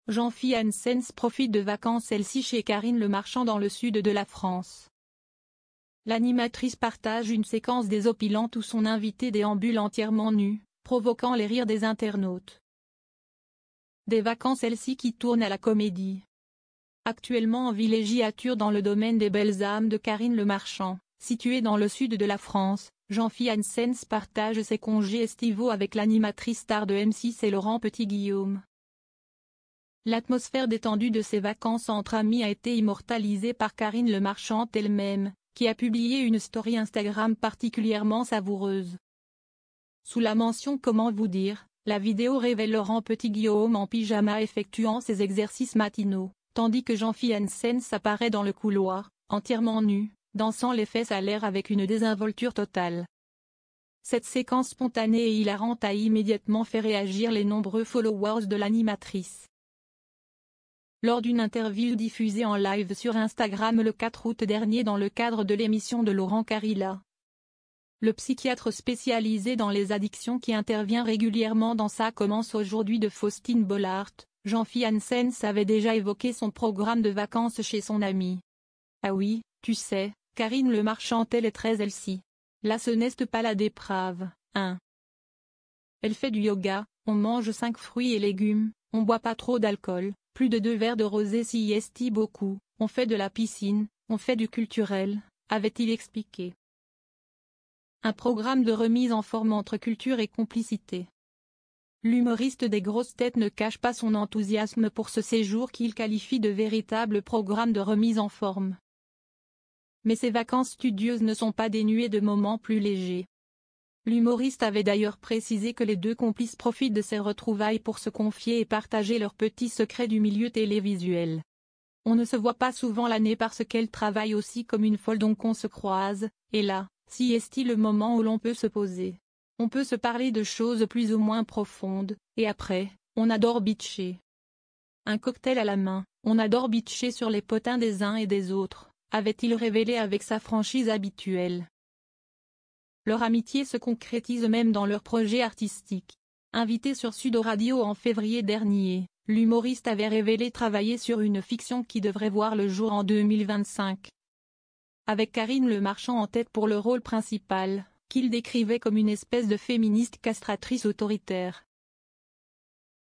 Jean-Philippe Janssens profite de vacances elle-ci chez Karine Le Marchand dans le sud de la France. L'animatrice partage une séquence désopilante où son invité déambule entièrement nu, provoquant les rires des internautes. Des vacances elle-ci qui tournent à la comédie. Actuellement en villégiature dans le domaine des belles âmes de Karine Le Marchand, situé dans le sud de la France, Jean-Philippe Janssens partage ses congés estivaux avec l'animatrice star de M6 et Laurent Petit-Guillaume. L'atmosphère détendue de ces vacances entre amis a été immortalisée par Karine Le Marchand elle-même, qui a publié une story Instagram particulièrement savoureuse. Sous la mention Comment vous dire, la vidéo révèle Laurent Petit-Guillaume en pyjama effectuant ses exercices matinaux, tandis que Jean-Philippe Janssens apparaît dans le couloir, entièrement nu, dansant les fesses à l'air avec une désinvolture totale. Cette séquence spontanée et hilarante a immédiatement fait réagir les nombreux followers de l'animatrice. Lors d'une interview diffusée en live sur Instagram le 4 août dernier dans le cadre de l'émission de Laurent Carilla, le psychiatre spécialisé dans les addictions qui intervient régulièrement dans Ça commence aujourd'hui de Faustine Bollaert, Jean-Philippe Janssens avait déjà évoqué son programme de vacances chez son ami. Ah oui, tu sais, Karine Le Marchand elle est très elle-ci. Là ce n'est pas la déprave, hein. Elle fait du yoga, on mange 5 fruits et légumes, on boit pas trop d'alcool, plus de 2 verres de rosé si est beaucoup, on fait de la piscine, on fait du culturel, avait-il expliqué. Un programme de remise en forme entre culture et complicité. L'humoriste des grosses têtes ne cache pas son enthousiasme pour ce séjour qu'il qualifie de véritable programme de remise en forme. Mais ces vacances studieuses ne sont pas dénuées de moments plus légers. L'humoriste avait d'ailleurs précisé que les deux complices profitent de ces retrouvailles pour se confier et partager leurs petits secrets du milieu télévisuel. On ne se voit pas souvent l'année parce qu'elle travaille aussi comme une folle donc on se croise, et là, si est-il le moment où l'on peut se poser. On peut se parler de choses plus ou moins profondes, et après, on adore bitcher. Un cocktail à la main, on adore bitcher sur les potins des uns et des autres, avait-il révélé avec sa franchise habituelle. Leur amitié se concrétise même dans leur projet artistique. Invité sur Sud Radio en février dernier, l'humoriste avait révélé travailler sur une fiction qui devrait voir le jour en 2025. Avec Karine Le Marchand en tête pour le rôle principal, qu'il décrivait comme une espèce de féministe castratrice autoritaire.